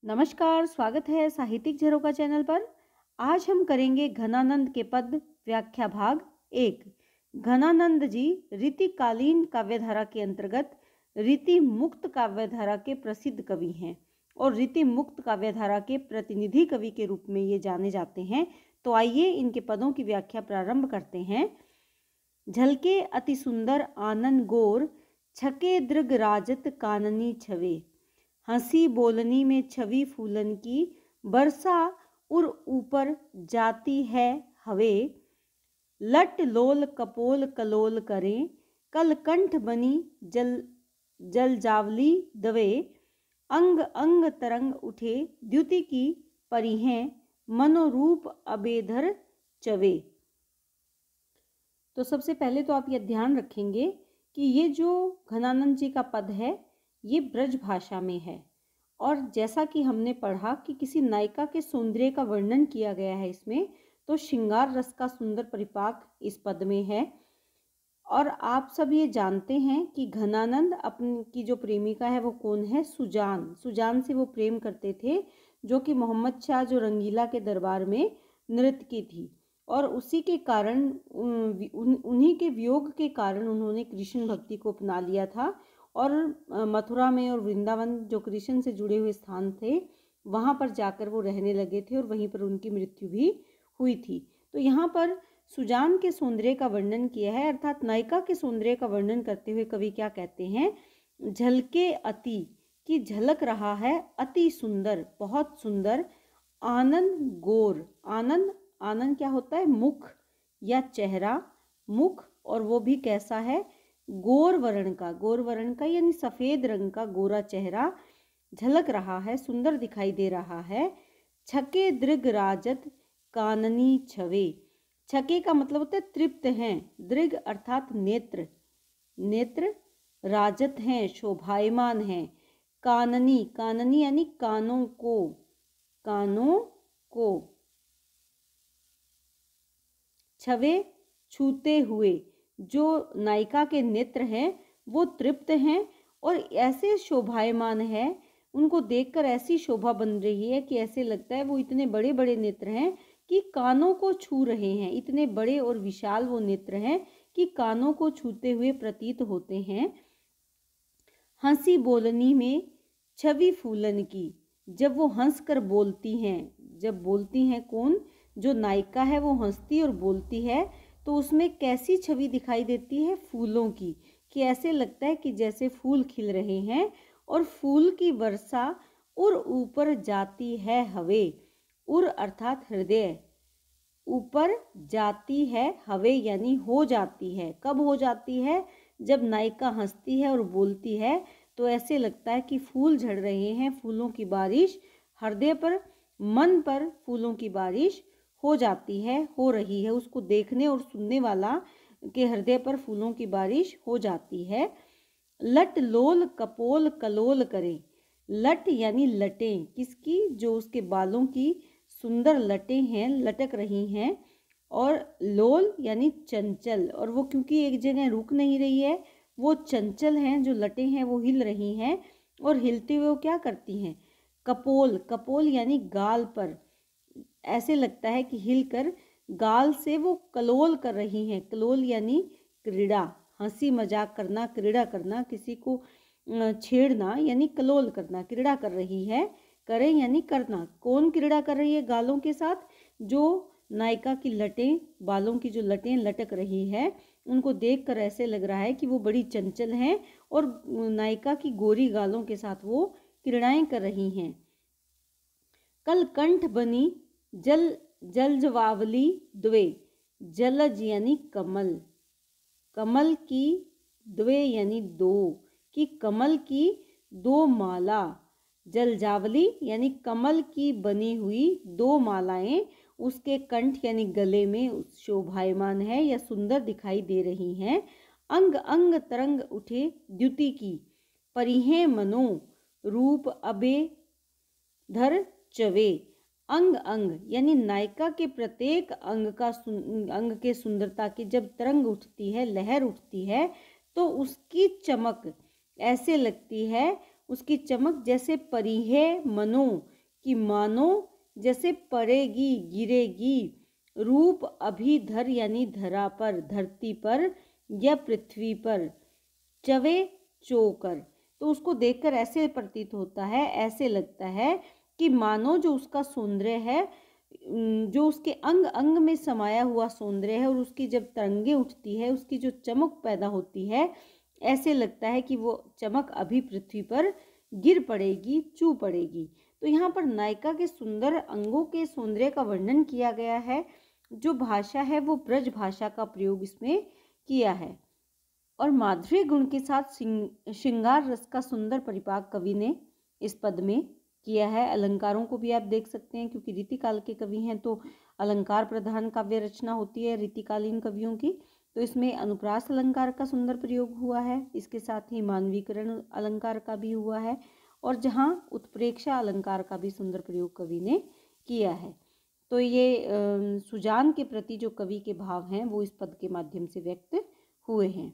नमस्कार, स्वागत है साहित्यिक झरोखा चैनल पर। आज हम करेंगे घनानंद के पद व्याख्या भाग 1। घनानंद जी रीतिकालीन काव्यधारा के अंतर्गत रीति मुक्त काव्यधारा के प्रसिद्ध कवि हैं और रीति मुक्त काव्यधारा के प्रतिनिधि कवि के रूप में ये जाने जाते हैं। तो आइए इनके पदों की व्याख्या प्रारंभ करते हैं। झलके अति सुंदर आनंद गोर, छके दृग राजत काननी छवे। हंसी बोलनी में छवि फूलन की, बरसा उर ऊपर जाती है हवे। लट लोल कपोल कलोल करें, कल कंठ बनी जल जल जावली दवे। अंग अंग तरंग उठे द्युति की परिहें, मनोरूप अबेधर चवे। तो सबसे पहले तो आप ये ध्यान रखेंगे कि ये जो घनानंद जी का पद है ये ब्रज भाषा में है। और जैसा कि हमने पढ़ा कि किसी नायिका के सौंदर्य का वर्णन किया गया है इसमें, तो श्रृंगार रस का सुंदर परिपाक इस पद में है। और आप सब ये जानते हैं कि घनानंद अपनी की जो प्रेमिका है वो कौन है? सुजान। सुजान से वो प्रेम करते थे, जो कि मोहम्मद शाह जो रंगीला के दरबार में नृत्य की थी। और उसी के कारण उन्हीं के वियोग के कारण उन्होंने कृष्ण भक्ति को अपना लिया था। और मथुरा में और वृंदावन जो कृष्ण से जुड़े हुए स्थान थे वहाँ पर जाकर वो रहने लगे थे और वहीं पर उनकी मृत्यु भी हुई थी। तो यहाँ पर सुजान के सौंदर्य का वर्णन किया है, अर्थात नायिका के सौंदर्य का वर्णन करते हुए कवि क्या कहते हैं? झलके अति, की झलक रहा है, अति सुंदर, बहुत सुंदर। आनंद गोर, आनंद आनंद क्या होता है? मुख या चेहरा, मुख, और वो भी कैसा है? गोर वर्ण का, गोर वर्ण का यानी सफेद रंग का गोरा चेहरा झलक रहा है, सुंदर दिखाई दे रहा है। छके दृग राजत काननी छवे। छके का मतलब होता है तृप्त हैं, दृग अर्थात नेत्र, नेत्र, राजत हैं, शोभायमान हैं। काननी, काननी यानी कानों को, कानों को। छवे छूते हुए, जो नायिका के नेत्र हैं वो तृप्त हैं और ऐसे शोभायमान है, उनको देखकर ऐसी शोभा बन रही है कि ऐसे लगता है वो इतने बड़े बड़े नेत्र हैं कि कानों को छू रहे हैं। इतने बड़े और विशाल वो नेत्र हैं कि कानों को छूते हुए प्रतीत होते हैं। हंसी बोलनी में छवि फूलन की, जब वो हंस कर बोलती हैं, जब बोलती हैं कौन? जो नायिका है वो हंसती और बोलती है, तो उसमें कैसी छवि दिखाई देती है? फूलों की, कि ऐसे लगता है कि जैसे फूल खिल रहे हैं और फूल की वर्षा उर ऊपर जाती है हवे। उर अर्थात हृदय, ऊपर जाती है हवे यानी हो जाती है। कब हो जाती है? जब नायिका हंसती है और बोलती है तो ऐसे लगता है कि फूल झड़ रहे हैं, फूलों की बारिश हृदय पर, मन पर फूलों की बारिश हो जाती है, हो रही है। उसको देखने और सुनने वाला के हृदय पर फूलों की बारिश हो जाती है। लट लोल कपोल कलोल करे। लट यानी लटें, किसकी? जो उसके बालों की सुंदर लटें हैं, लटक रही हैं। और लोल यानी चंचल, और वो क्योंकि एक जगह रुक नहीं रही है, वो चंचल हैं, जो लटें हैं वो हिल रही हैं। और हिलते हुए वो क्या करती हैं? कपोल, कपोल यानी गाल पर, ऐसे लगता है कि हिलकर गाल से वो कलोल कर रही हैं। कलोल यानी क्रीड़ा, हंसी मजाक करना, क्रीड़ा करना, किसी को छेड़ना यानी कलोल करना, क्रीड़ा कर रही है। करें यानी करना। कौन क्रीड़ा कर रही है गालों के साथ? जो नायिका की लटें, बालों की जो लटें लटक रही है, उनको देखकर ऐसे लग रहा है कि वो बड़ी चंचल हैं और नायिका की गोरी गालों के साथ वो क्रीड़ाएं कर रही हैं। कल कंठ बनी जल जलजवावली द्वे। जलज यानी कमल, कमल की, द्वे यानी दो, कि कमल की दो माला। जलजावली यानी कमल की बनी हुई दो मालाएं उसके कंठ यानी गले में शोभायमान है या सुंदर दिखाई दे रही हैं। अंग अंग तरंग उठे द्युति की, परिहें मनो रूप अबे धर चवे। अंग अंग यानी नायिका के प्रत्येक अंग का अंग के सुंदरता की जब तरंग उठती है, लहर उठती है, तो उसकी चमक ऐसे लगती है, उसकी चमक जैसे परिहे मनो, कि मानो जैसे पड़ेगी, गिरेगी, रूप अभिधर यानी धरा पर, धरती पर या पृथ्वी पर, चवे चोकर। तो उसको देखकर ऐसे प्रतीत होता है, ऐसे लगता है कि मानो जो उसका सौंदर्य है, जो उसके अंग अंग में समाया हुआ सौंदर्य है, और उसकी जब तरंगे उठती है, उसकी जो चमक पैदा होती है, ऐसे लगता है कि वो चमक अभी पृथ्वी पर गिर पड़ेगी, चू पड़ेगी। तो यहाँ पर नायिका के सुंदर अंगों के सौंदर्य का वर्णन किया गया है। जो भाषा है वो ब्रज भाषा का प्रयोग इसमें किया है, और माधुर्य गुण के साथ श्रृंगार रस का सुंदर परिपाक कवि ने इस पद में किया है। अलंकारों को भी आप देख सकते हैं, क्योंकि रीतिकाल के कवि हैं तो अलंकार प्रधान काव्य रचना होती है रीतिकालीन कवियों की। तो इसमें अनुप्रास अलंकार का सुंदर प्रयोग हुआ है, इसके साथ ही मानवीकरण अलंकार का भी हुआ है, और जहाँ उत्प्रेक्षा अलंकार का भी सुंदर प्रयोग कवि ने किया है। तो ये सुजान के प्रति जो कवि के भाव हैं वो इस पद के माध्यम से व्यक्त हुए हैं।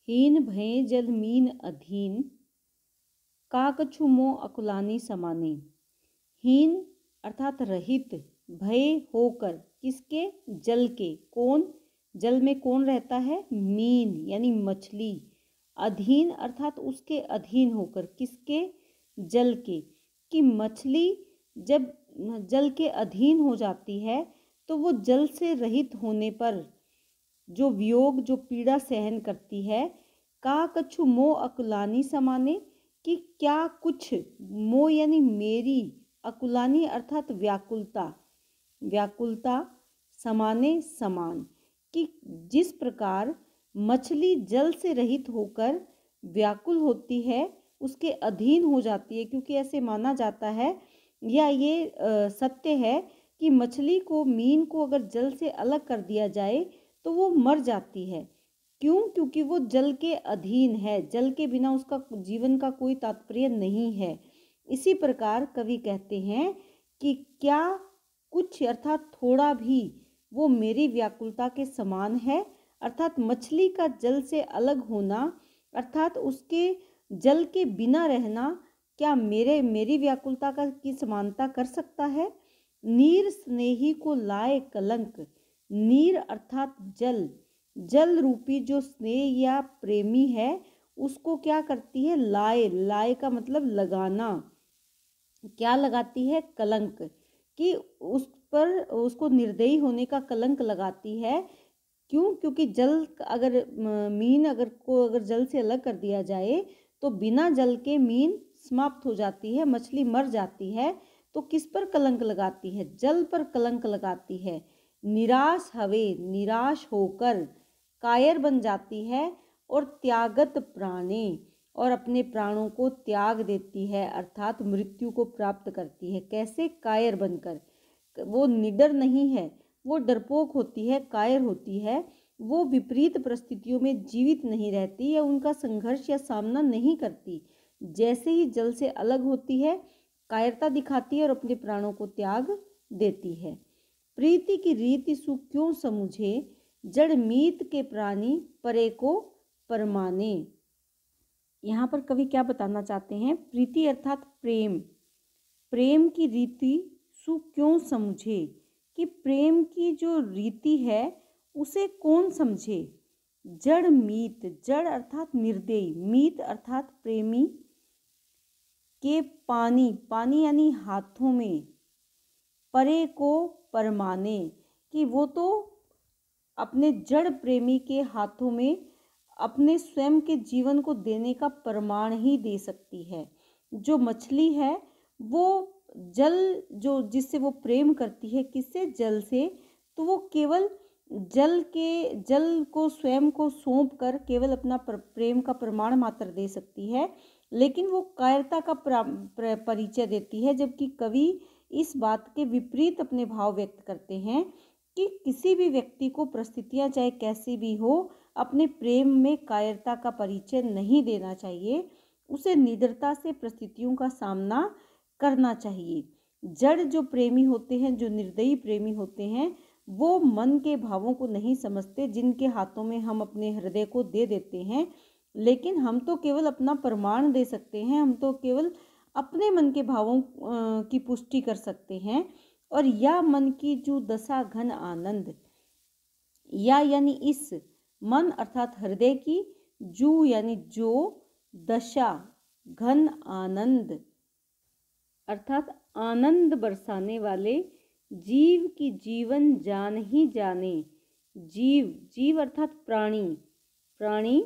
हीन भय जल मीन अधीन, काकछु मो अकुलानी समाने। हीन अर्थात रहित, भय होकर, किसके? जल के। कौन? जल में कौन रहता है? मीन यानी मछली। अधीन अर्थात उसके अधीन होकर, किसके? जल के। कि मछली जब जल के अधीन हो जाती है तो वो जल से रहित होने पर जो वियोग, जो पीड़ा सहन करती है, का कछु मो अकुलानी समाने, कि क्या कुछ, मो यानी मेरी, अकुलानी अर्थात व्याकुलता, व्याकुलता, समाने समान, कि जिस प्रकार मछली जल से रहित होकर व्याकुल होती है, उसके अधीन हो जाती है, क्योंकि ऐसे माना जाता है या ये सत्य है कि मछली को, मीन को अगर जल से अलग कर दिया जाए तो वो मर जाती है। क्यों? क्योंकि वो जल के अधीन है, जल के बिना उसका जीवन का कोई तात्पर्य नहीं है। इसी प्रकार कवि कहते हैं कि क्या कुछ अर्थात थोड़ा भी वो मेरी व्याकुलता के समान है, अर्थात मछली का जल से अलग होना, अर्थात उसके जल के बिना रहना, क्या मेरी व्याकुलता की समानता कर सकता है? नीर स्नेही को लाए कलंक। नीर अर्थात जल, जल रूपी जो स्नेह या प्रेमी है उसको क्या करती है? लाए, लाए का मतलब लगाना। क्या लगाती है? कलंक, कि उस पर उसको निर्दयी होने का कलंक लगाती है। क्यों? क्योंकि जल अगर मीन अगर जल से अलग कर दिया जाए तो बिना जल के मीन समाप्त हो जाती है, मछली मर जाती है। तो किस पर कलंक लगाती है? जल पर कलंक लगाती है। निराश हवे, निराश होकर कायर बन जाती है, और त्यागत प्राणे, और अपने प्राणों को त्याग देती है, अर्थात मृत्यु को प्राप्त करती है। कैसे? कायर बनकर। वो निडर नहीं है, वो डरपोक होती है, कायर होती है। वो विपरीत परिस्थितियों में जीवित नहीं रहती या उनका संघर्ष या सामना नहीं करती। जैसे ही जल से अलग होती है, कायरता दिखाती है और अपने प्राणों को त्याग देती है। प्रीति की रीति सु क्यों समुझे, जड़ मीत के प्राणी परे को परमाने। यहाँ पर कवि क्या बताना चाहते हैं? प्रीति अर्थात प्रेम, प्रेम की रीति सु क्यों समझे, कि प्रेम की जो रीति है उसे कौन समझे। जड़ मीत, जड़ अर्थात निर्दयी, मीत अर्थात प्रेमी, के पानी, पानी यानी हाथों में, परे को परमाने, कि वो तो अपने जड़ प्रेमी के हाथों में अपने स्वयं के जीवन को देने का प्रमाण ही दे सकती है। जो मछली है वो जल, जो जिससे वो प्रेम करती है, किससे? जल से, तो वो केवल जल को स्वयं को सौंप कर केवल अपना प्रेम का प्रमाण मात्र दे सकती है, लेकिन वो कायरता का परिचय देती है। जबकि कवि इस बात के विपरीत अपने भाव व्यक्त करते हैं कि किसी भी व्यक्ति को परिस्थितियां चाहे कैसी भी हो, अपने प्रेम में कायरता का परिचय नहीं देना चाहिए, उसे निडरता से परिस्थितियों का सामना करना चाहिए। जड़ जो प्रेमी होते हैं, जो निर्दयी प्रेमी होते हैं, वो मन के भावों को नहीं समझते, जिनके हाथों में हम अपने हृदय को दे देते हैं। लेकिन हम तो केवल अपना प्रमाण दे सकते हैं, हम तो केवल अपने मन के भावों की पुष्टि कर सकते हैं। और या मन की जो दशा घन आनंद, या यानी इस, मन अर्थात हृदय की, जू यानी जो, दशा घन आनंद अर्थात आनंद बरसाने वाले, जीव की जीवन जान ही जाने, जीव, जीव अर्थात प्राणी, प्राणी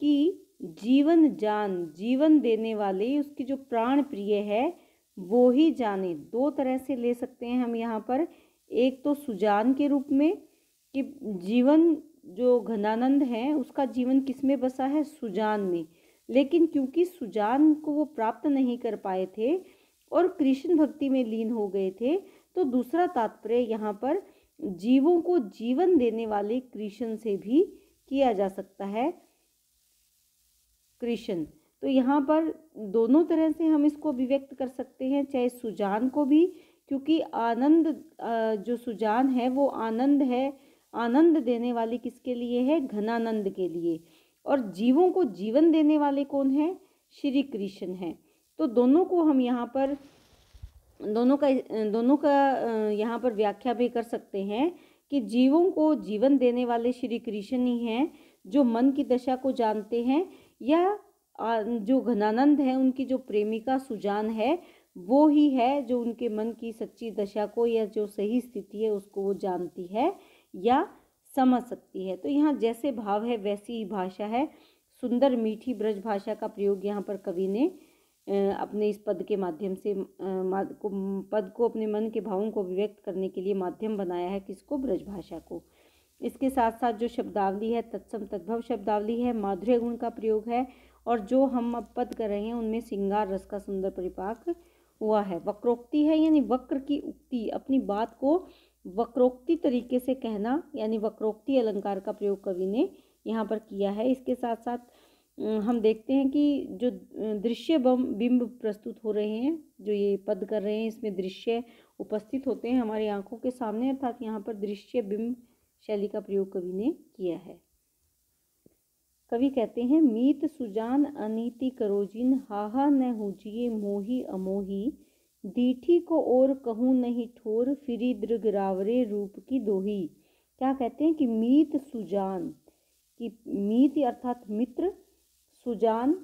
की जीवन जान, जीवन देने वाले, उसकी जो प्राण प्रिय है वो ही जाने। दो तरह से ले सकते हैं हम यहाँ पर, एक तो सुजान के रूप में कि जीवन जो घनानंद है उसका जीवन किस में बसा है, सुजान में, लेकिन क्योंकि सुजान को वो प्राप्त नहीं कर पाए थे और कृष्ण भक्ति में लीन हो गए थे, तो दूसरा तात्पर्य यहाँ पर जीवों को जीवन देने वाले कृष्ण से भी किया जा सकता है, कृष्ण। तो यहाँ पर दोनों तरह से हम इसको अभिव्यक्त कर सकते हैं, चाहे सुजान को भी, क्योंकि आनंद जो सुजान है वो आनंद है, आनंद देने वाली किसके लिए है, घनानंद के लिए, और जीवों को जीवन देने वाले कौन है, श्री कृष्ण हैं। तो दोनों को हम यहाँ पर दोनों का यहाँ पर व्याख्या भी कर सकते हैं कि जीवों को जीवन देने वाले श्री कृष्ण ही हैं जो मन की दशा को जानते हैं, या जो घनानंद है उनकी जो प्रेमिका सुजान है वो ही है जो उनके मन की सच्ची दशा को या जो सही स्थिति है उसको वो जानती है या समझ सकती है। तो यहाँ जैसे भाव है वैसी ही भाषा है। सुंदर मीठी ब्रज भाषा का प्रयोग यहाँ पर कवि ने अपने इस पद के माध्यम से पद को अपने मन के भावों को अभिव्यक्त करने के लिए माध्यम बनाया है, किसको, ब्रज भाषा को। इसके साथ साथ जो शब्दावली है तत्सम तद्भव शब्दावली है, माधुर्य गुण का प्रयोग है, और जो हम अब पद कर रहे हैं उनमें श्रृंगार रस का सुंदर परिपाक हुआ है। वक्रोक्ति है यानी वक्र की उक्ति, अपनी बात को वक्रोक्ति तरीके से कहना, यानी वक्रोक्ति अलंकार का प्रयोग कवि ने यहाँ पर किया है। इसके साथ साथ हम देखते हैं कि जो दृश्य बिंब प्रस्तुत हो रहे हैं, जो ये पद कर रहे हैं, इसमें दृश्य उपस्थित होते हैं हमारी आंखों के सामने, अर्थात यहाँ पर दृश्य बिंब शैली का प्रयोग कवि ने किया है। कवि कहते हैं, मीत सुजान अनीति करोजिन, हाहा न हुजिए मोही अमोही, दीठी को और कहूँ नहीं ठोर, फिरी दृग रावरे रूप की दोही। क्या कहते हैं कि मीत सुजान, कि मीत अर्थात मित्र, सुजान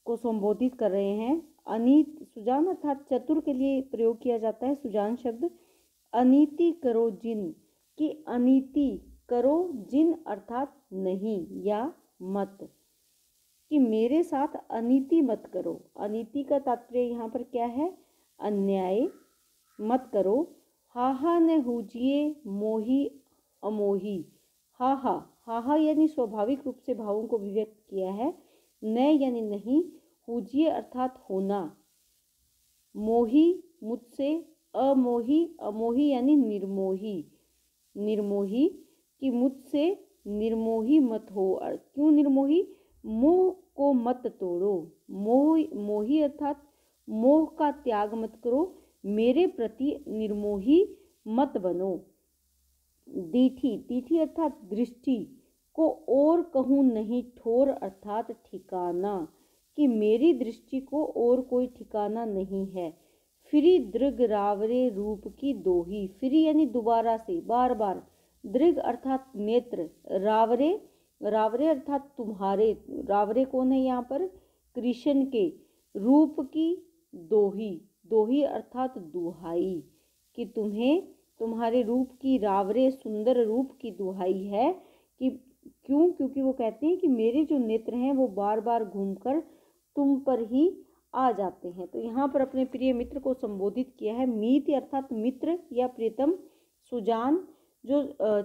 को संबोधित कर रहे हैं। अनीत, सुजान अर्थात चतुर के लिए प्रयोग किया जाता है सुजान शब्द। अनीति करो जिन, कि अनीति करो जिन अर्थात नहीं या मत, कि मेरे साथ अनीति मत करो। अनीति का तात्पर्य यहाँ पर क्या है, अन्याय मत करो। हाहा न हुजिए मोही अमोही, हाहा, हाहा यानी स्वाभाविक रूप से भावों को अभिव्यक्त किया है, न यानी नहीं, हुजिए अर्थात होना, मोही मुझसे, अमोही, अमोही यानी निर्मोही, निर्मोही, कि मुझसे निर्मोही मत हो। क्यों निर्मोही, मोह को मत तोड़ो, मोह, मोही अर्थात मोह का त्याग मत करो, मेरे प्रति निर्मोही मत बनो। दीठी, दीठी अर्थात दृष्टि को और कहूँ नहीं ठोर अर्थात ठिकाना, कि मेरी दृष्टि को और कोई ठिकाना नहीं है। फिरी दृग रावरे रूप की दोही, फिरी यानी दोबारा से, बार बार, दृग अर्थात नेत्र, रावरे, रावरे अर्थात तुम्हारे, रावरे कौन है यहाँ पर, कृष्ण के, रूप की दोही, दोही अर्थात दुहाई, कि तुम्हें तुम्हारे रूप की, रावरे सुंदर रूप की दुहाई है। कि क्यों, क्योंकि वो कहते हैं कि मेरे जो नेत्र हैं वो बार बार घूमकर तुम पर ही आ जाते हैं। तो यहाँ पर अपने प्रिय मित्र को संबोधित किया है, मीत अर्थात मित्र या प्रीतम, सुजान जो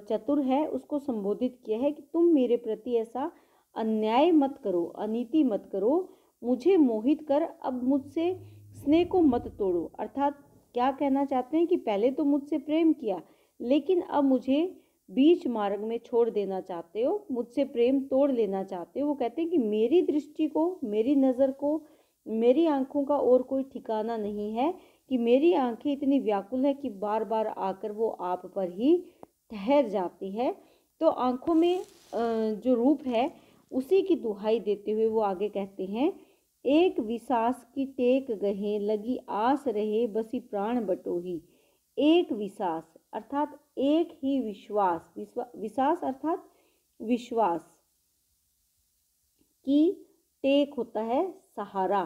चतुर है उसको संबोधित किया है कि तुम मेरे प्रति ऐसा अन्याय मत करो, अनीति मत करो, मुझे मोहित कर अब मुझसे स्नेह को मत तोड़ो। अर्थात क्या कहना चाहते हैं कि पहले तो मुझसे प्रेम किया, लेकिन अब मुझे बीच मार्ग में छोड़ देना चाहते हो, मुझसे प्रेम तोड़ लेना चाहते हो। वो कहते हैं कि मेरी दृष्टि को, मेरी नज़र को, मेरी आंखों का और कोई ठिकाना नहीं है, कि मेरी आंखें इतनी व्याकुल है कि बार बार आकर वो आप पर ही ठहर जाती है। तो आंखों में जो रूप है उसी की दुहाई देते हुए वो आगे कहते हैं एक विसास की टेक गहे, लगी आस रहे बसी प्राण बटोही। एक विसास अर्थात एक ही विश्वास, विसास अर्थात विश्वास की टेक होता है सहारा,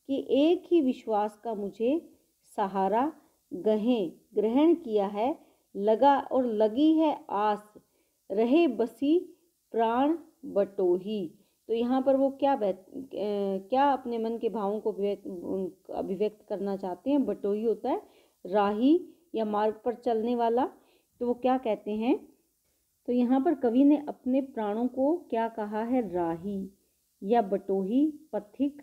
कि एक ही विश्वास का मुझे सहारा ग्रहण किया है, लगा और लगी है आस, रहे बसी प्राण बटोही। तो यहाँ पर वो क्या अपने मन के भावों को अभिव्यक्त करना चाहते हैं। बटोही होता है राही या मार्ग पर चलने वाला। तो वो क्या कहते हैं, तो यहाँ पर कवि ने अपने प्राणों को क्या कहा है, राही या बटोही, पथिक।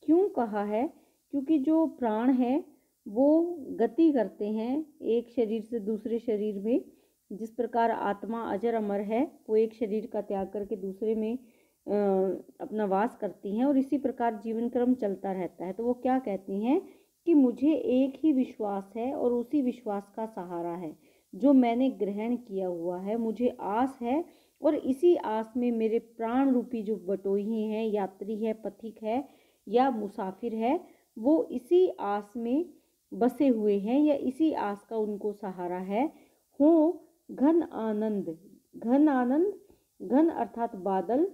क्यों कहा है, क्योंकि जो प्राण है वो गति करते हैं एक शरीर से दूसरे शरीर में। जिस प्रकार आत्मा अजर अमर है, वो एक शरीर का त्याग करके दूसरे में अपना वास करती हैं, और इसी प्रकार जीवन क्रम चलता रहता है। तो वो क्या कहती हैं कि मुझे एक ही विश्वास है और उसी विश्वास का सहारा है जो मैंने ग्रहण किया हुआ है। मुझे आस है और इसी आस में मेरे प्राण रूपी जो बटोही हैं, यात्री है, पथिक है या मुसाफिर है, वो इसी आस में बसे हुए हैं या इसी आस का उनको सहारा है। हो घन आनंद, घन आनंद, घन अर्थात बादल,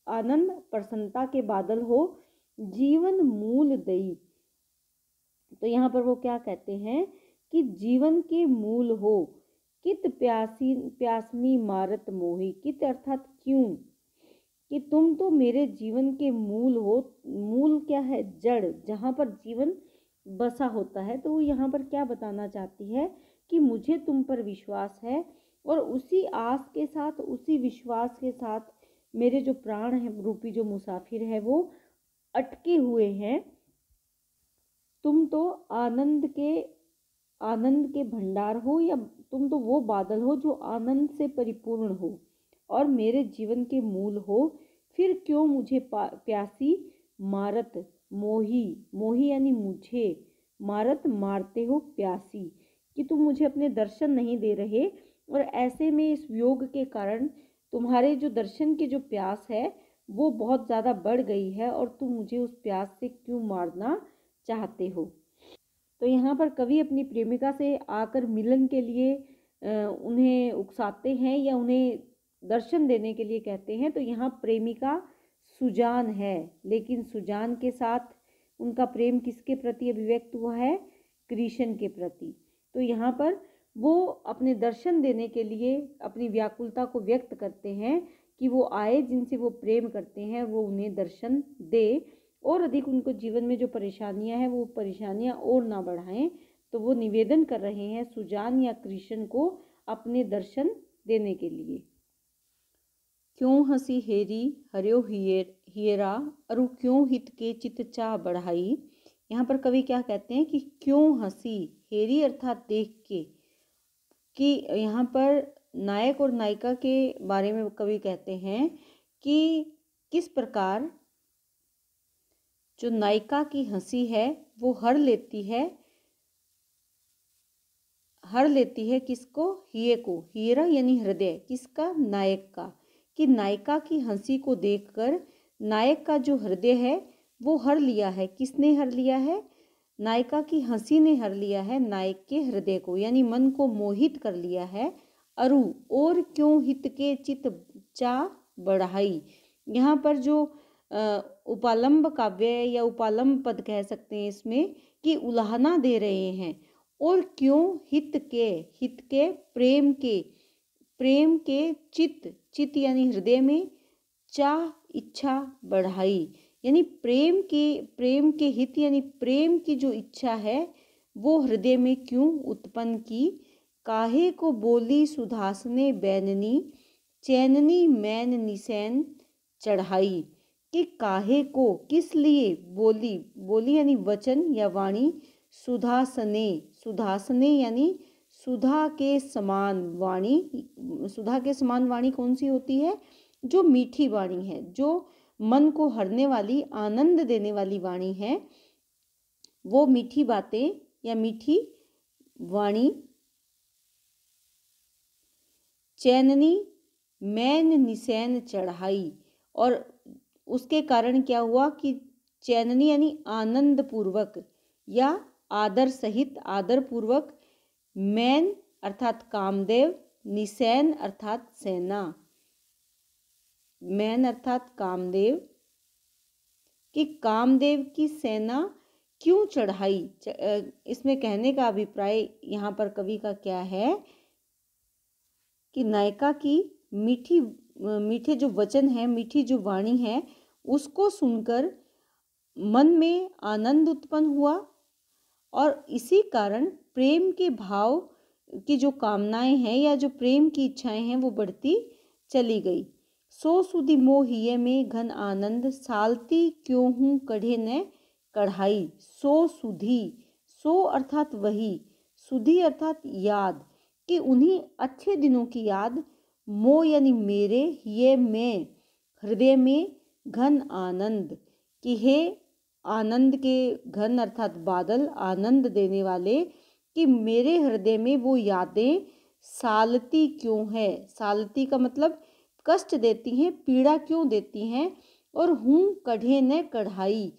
आनंद प्रसन्नता के बादल हो, जीवन मूल दई। तो यहाँ पर वो क्या कहते हैं कि जीवन के मूल हो, कित प्यासमी मारत मोही। कित अर्थात क्यों, कि तुम तो मेरे जीवन के मूल हो। मूल क्या है, जड़, जहाँ पर जीवन बसा होता है। तो वो यहाँ पर क्या बताना चाहती है कि मुझे तुम पर विश्वास है और उसी आस के साथ, उसी विश्वास के साथ मेरे जो प्राण है रूपी जो मुसाफिर है वो अटके हुए हैं। तुम तो आनंद के भंडार हो, या तुम तो वो बादल हो जो आनंद से परिपूर्ण हो और मेरे जीवन के मूल हो। फिर क्यों मुझे प्यासी मारत मोही, मोही यानी मुझे, मारत मारते हो प्यासी, कि तुम मुझे अपने दर्शन नहीं दे रहे, और ऐसे में इस वियोग के कारण तुम्हारे जो दर्शन की जो प्यास है वो बहुत ज़्यादा बढ़ गई है, और तुम मुझे उस प्यास से क्यों मारना चाहते हो। तो यहाँ पर कवि अपनी प्रेमिका से आकर मिलन के लिए उन्हें उकसाते हैं या उन्हें दर्शन देने के लिए कहते हैं। तो यहाँ प्रेमिका सुजान है, लेकिन सुजान के साथ उनका प्रेम किसके प्रति अभिव्यक्त हुआ है, कृष्ण के प्रति। तो यहाँ पर वो अपने दर्शन देने के लिए अपनी व्याकुलता को व्यक्त करते हैं कि वो आए, जिनसे वो प्रेम करते हैं वो उन्हें दर्शन दे, और अधिक उनको जीवन में जो परेशानियां हैं वो परेशानियां और ना बढ़ाएं। तो वो निवेदन कर रहे हैं सुजान या कृष्ण को अपने दर्शन देने के लिए। क्यों हंसी हेरी हर्यो हियरा, अरु क्यों हित के चित चाह बढ़ाई। यहाँ पर कवि क्या कहते हैं कि क्यों हंसी, हेरी अर्थात देख के, कि यहाँ पर नायक और नायिका के बारे में कवि कहते हैं कि किस प्रकार जो नायिका की हंसी है वो हर लेती है किसको, हिये को, हियरा यानी हृदय, किसका, नायक का, कि नायिका की हंसी को देखकर नायक का जो हृदय है वो हर लिया है। किसने हर लिया है, नायिका की हंसी ने हर लिया है नायक के हृदय को, यानी मन को मोहित कर लिया है। अरु और क्यों हित के चित चा बढ़ाई। यहाँ पर जो उपालंब काव्य या उपालंब पद कह सकते हैं इसमें, कि उलाहना दे रहे हैं। और क्यों हित के प्रेम के चित यानी हृदय में, चाह इच्छा बढ़ाई, यानी प्रेम के हित यानी प्रेम की जो इच्छा है वो हृदय में क्यों उत्पन्न की। काहे को बोली सुधासने बैननी, चैननी मैन निसैन चढ़ाई, कि काहे को, किस लिए, बोली यानी वचन या वाणी, सुधासने यानी सुधा के समान वाणी। सुधा के समान वाणी कौन सी होती है, जो मीठी वाणी है, जो मन को हरने वाली, आनंद देने वाली वाणी है, वो मीठी बातें या मीठी वाणी। चैननी मैन निसैन चढ़ाई, और उसके कारण क्या हुआ कि चैननी यानी आनंद पूर्वक या आदर सहित, आदर पूर्वक। मैन अर्थात कामदेव, निसैन अर्थात सेना। मैन अर्थात कामदेव कि कामदेव की सेना क्यों चढ़ाई। इसमें कहने का अभिप्राय यहाँ पर कवि का क्या है कि नायिका की मीठे जो वचन है, मीठी जो वाणी है, उसको सुनकर मन में आनंद उत्पन्न हुआ और इसी कारण प्रेम के भाव की जो कामनाएं हैं या जो प्रेम की इच्छाएं हैं वो बढ़ती चली गई। सो सुधि मोहिए में घन आनंद, सालती क्यों हूँ कढ़े न कढ़ाई। सो सुधि, सो अर्थात वही, सुधि अर्थात याद, कि उन्हीं अच्छे दिनों की याद, मो यानी मेरे, ये मैं हृदय में घन आनंद, कि हे आनंद के घन अर्थात बादल, आनंद देने वाले, कि मेरे हृदय में वो यादें सालती क्यों है। सालती का मतलब कष्ट देती हैं, पीड़ा क्यों देती हैं। और हूँ कढ़े न कढ़ाई,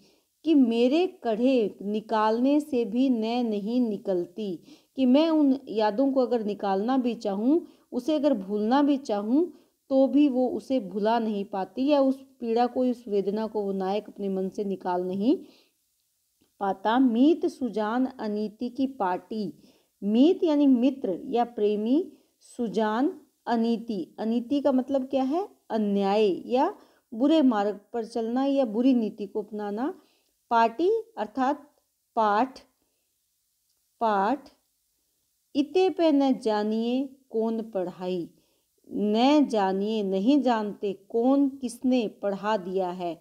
कि मेरे कढ़े निकालने से भी न नहीं निकलती, कि मैं उन यादों को अगर निकालना भी चाहूँ, उसे अगर भूलना भी चाहूँ, तो भी वो उसे भुला नहीं पाती, या उस पीड़ा को, उस वेदना को वो नायक अपने मन से निकाल नहीं पाता। मीत सुजान अनीति की पार्टी, मीत यानी मित्र या प्रेमी, सुजान अनीति, अनीति का मतलब क्या है, अन्याय या बुरे मार्ग पर चलना या बुरी नीति को अपनाना। पार्टी अर्थात पाठ, पाठ। इते पे न जानिए कौन पढ़ाई, न जानिए नहीं जानते कौन किसने पढ़ा दिया है,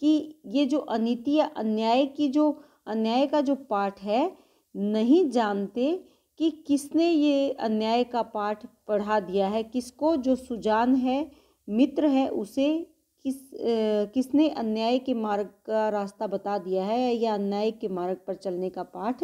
कि ये जो अनीति या अन्याय का जो पाठ है, नहीं जानते कि किसने ये अन्याय का पाठ पढ़ा दिया है, किसको, जो सुजान है, मित्र है, उसे किसने अन्याय के मार्ग का रास्ता बता दिया है या अन्याय के मार्ग पर चलने का पाठ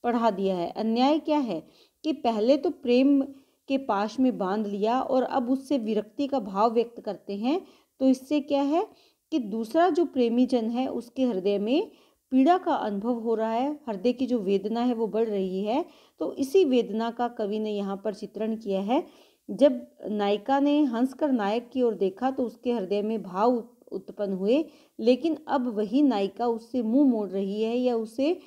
पढ़ा दिया है। अन्याय क्या है कि पहले तो प्रेम के पाश में बांध लिया और अब उससे विरक्ति का भाव व्यक्त करते हैं, तो इससे क्या है कि दूसरा जो प्रेमी जन है उसके हृदय में पीड़ा का अनुभव हो रहा है, हृदय की जो वेदना है वो बढ़ रही है। तो इसी वेदना का कवि ने यहाँ पर चित्रण किया है। जब नायिका ने हंसकर नायक की ओर देखा तो उसके हृदय में भाव उत्पन्न हुए, लेकिन अब वही नायिका उससे मुंह मोड़ रही है या उसे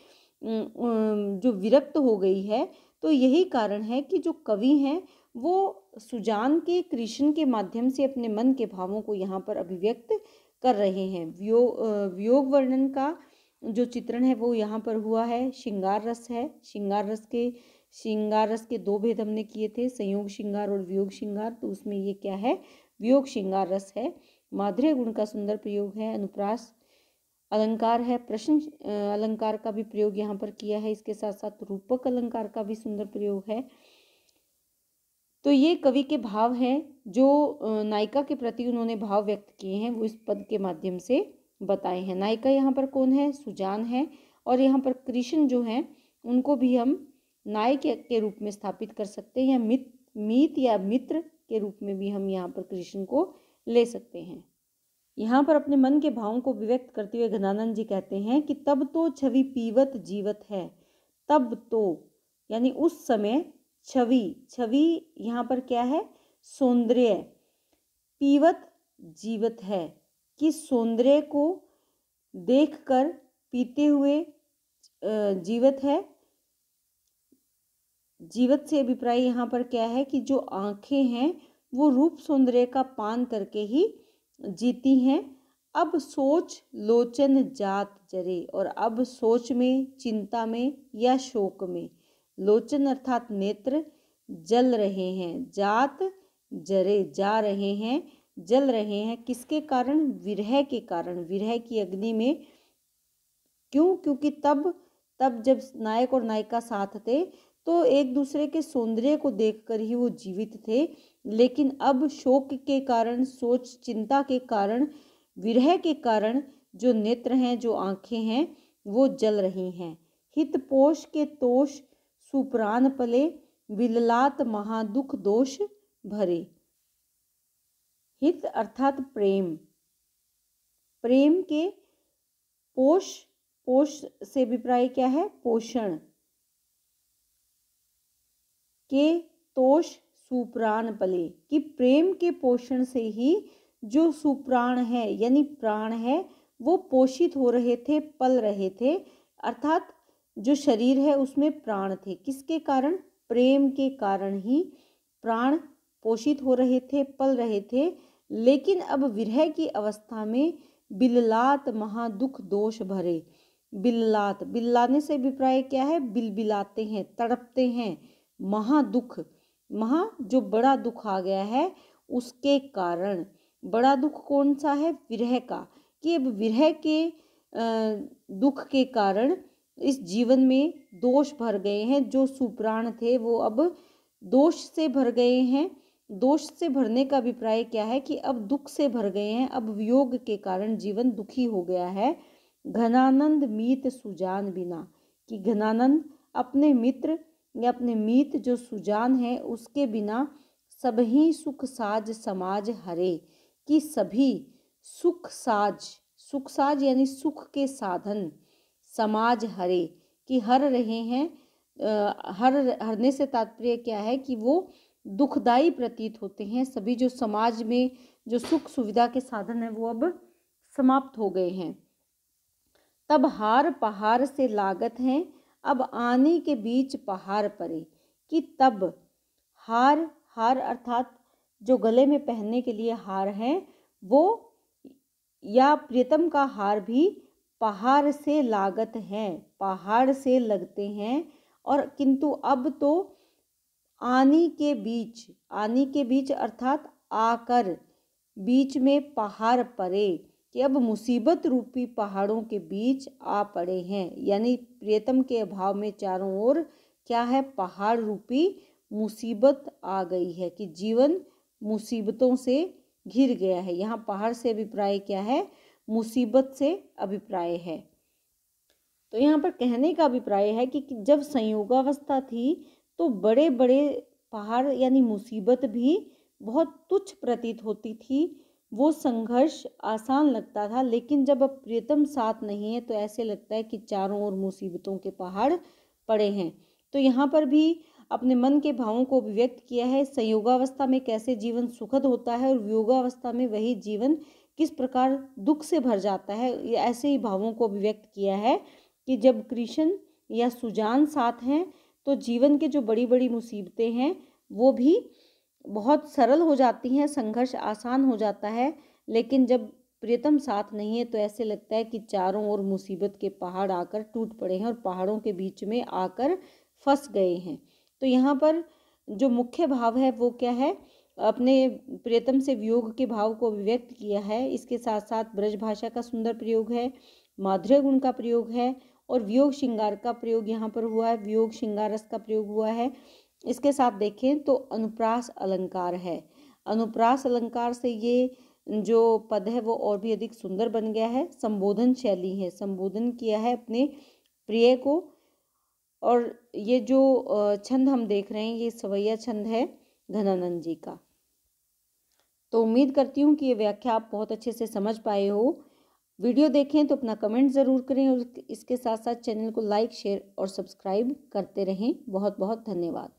जो विरक्त हो गई है। तो यही कारण है कि जो कवि हैं वो सुजान के कृष्ण के माध्यम से अपने मन के भावों को यहाँ पर अभिव्यक्त कर रहे हैं। वियोग वर्णन का जो चित्रण है वो यहाँ पर हुआ है। श्रृंगार रस है, श्रृंगार रस के दो भेद हमने किए थे, संयोग श्रृंगार और वियोग श्रृंगार। तो उसमें ये क्या है, वियोग श्रृंगार रस है। माधुर्य गुण का सुंदर प्रयोग है, अनुप्रास अलंकार है, प्रश्न अलंकार का भी प्रयोग यहाँ पर किया है, इसके साथ साथ रूपक अलंकार का भी सुंदर प्रयोग है। तो ये कवि के भाव हैं जो नायिका के प्रति उन्होंने भाव व्यक्त किए हैं, वो इस पद के माध्यम से बताए हैं। नायिका यहाँ पर कौन है, सुजान है, और यहाँ पर कृष्ण जो हैं उनको भी हम नायक के रूप में स्थापित कर सकते हैं, या मीत या मित्र के रूप में भी हम यहाँ पर कृष्ण को ले सकते हैं। यहाँ पर अपने मन के भावों को व्यक्त करते हुए घनानंद जी कहते हैं कि तब तो छवि पीवत जीवत है। तब तो यानी उस समय, छवि यहाँ पर क्या है, सौंदर्य, पीवत जीवत है, कि सौंदर्य को देखकर पीते हुए जीवत है। जीवत से अभिप्राय यहाँ पर क्या है कि जो आंखें हैं वो रूप सौंदर्य का पान करके ही जीती हैं। अब सोच लोचन जात जरे, और अब सोच में, चिंता में या शोक में, लोचन अर्थात नेत्र, जल रहे हैं, जात जरे जा रहे हैं, जल रहे हैं। किसके कारण, विरह के कारण, विरह की अग्नि में। क्यों, क्योंकि तब जब नायक और नायिका साथ थे तो एक दूसरे के सौंदर्य को देखकर ही वो जीवित थे, लेकिन अब शोक के कारण, सोच चिंता के कारण, विरह के कारण जो नेत्र हैं, जो आंखें हैं, वो जल रही हैं। हित पोष के तोष सुप्राण पले, विललात महादुख दोष भरे। हित अर्थात प्रेम, प्रेम के पोष, पोष से अभिप्राय क्या है? पोषण। के तोष सुप्राण पले, कि प्रेम के पोषण से ही जो सुप्राण है यानी प्राण है वो पोषित हो रहे थे, पल रहे थे। अर्थात जो शरीर है उसमें प्राण थे। किसके कारण? प्रेम के कारण ही प्राण पोषित हो रहे थे, पल रहे थे। लेकिन अब विरह की अवस्था में बिललात महादुख दोष भरे। बिललात, बिल्लाने से अभिप्राय क्या है? बिलबिलाते हैं, तड़पते हैं। महादुख, महा जो बड़ा दुख आ गया है उसके कारण। बड़ा दुख कौन सा है? विरह का। कि अब विरह के दुख के कारण इस जीवन में दोष भर गए हैं। जो सुप्राण थे वो अब दोष से भर गए हैं। दोष से भरने का अभिप्राय क्या है? कि अब दुख से भर गए हैं। अब वियोग के कारण जीवन दुखी हो गया है। घनानंद मीत सुजान बिना, कि घनानंद अपने मित्र या अपने मीत जो सुजान है उसके बिना सभी सुख साज समाज हरे, कि सभी सुख साज, सुख साज यानी सुख के साधन, समाज हरे, कि हर रहे हैं। हरने से तात्पर्य क्या है? कि वो दुखदाई प्रतीत होते हैं। सभी जो समाज में जो सुख सुविधा के साधन है वो अब समाप्त हो गए हैं। तब हार पहाड़ से लागत हैं, अब आने के बीच पहाड़ पड़े, कि तब हार, हार अर्थात जो गले में पहनने के लिए हार है वो, या प्रियतम का हार भी पहाड़ से लागत है, पहाड़ से लगते हैं। और किंतु अब तो आनी के बीच, आनी के बीच अर्थात आकर, बीच में पहाड़ पड़े, कि अब मुसीबत रूपी पहाड़ों के बीच आ पड़े हैं। यानी प्रियतम के अभाव में चारों ओर क्या है? पहाड़ रूपी मुसीबत आ गई है, कि जीवन मुसीबतों से घिर गया है। यहाँ पहाड़ से अभिप्राय क्या है? मुसीबत से अभिप्राय है। तो यहाँ पर कहने का अभिप्राय है कि जब संयोगावस्था थी तो बड़े बड़े पहाड़ यानी मुसीबत भी बहुत तुच्छ प्रतीत होती थी। वो संघर्ष आसान लगता था। लेकिन जब अब प्रियतम साथ नहीं है तो ऐसे लगता है कि चारों ओर मुसीबतों के पहाड़ पड़े हैं। तो यहाँ पर भी अपने मन के भावों को अभिव्यक्त किया है। संयोगावस्था में कैसे जीवन सुखद होता है और वियोगावस्था में वही जीवन किस प्रकार दुख से भर जाता है, ऐसे ही भावों को अभिव्यक्त किया है। कि जब कृष्ण या सुजान साथ हैं तो जीवन के जो बड़ी बड़ी मुसीबतें हैं वो भी बहुत सरल हो जाती हैं, संघर्ष आसान हो जाता है। लेकिन जब प्रियतम साथ नहीं है तो ऐसे लगता है कि चारों ओर मुसीबत के पहाड़ आकर टूट पड़े हैं और पहाड़ों के बीच में आकर फंस गए हैं। तो यहाँ पर जो मुख्य भाव है वो क्या है? अपने प्रियतम से वियोग के भाव को अभिव्यक्त किया है। इसके साथ साथ ब्रज भाषा का सुंदर प्रयोग है, माधुर्य गुण का प्रयोग है और वियोग श्रृंगार का प्रयोग यहाँ पर हुआ है, वियोग श्रृंगार रस का प्रयोग हुआ है। इसके साथ देखें तो अनुप्रास अलंकार है। अनुप्रास अलंकार से ये जो पद है वो और भी अधिक सुंदर बन गया है। संबोधन शैली है, संबोधन किया है अपने प्रिय को। और ये जो छंद हम देख रहे हैं ये सवैया छंद है घनानंद जी का। तो उम्मीद करती हूँ कि ये व्याख्या आप बहुत अच्छे से समझ पाए हो। वीडियो देखें तो अपना कमेंट ज़रूर करें और इसके साथ साथ चैनल को लाइक, शेयर और सब्सक्राइब करते रहें। बहुत बहुत धन्यवाद।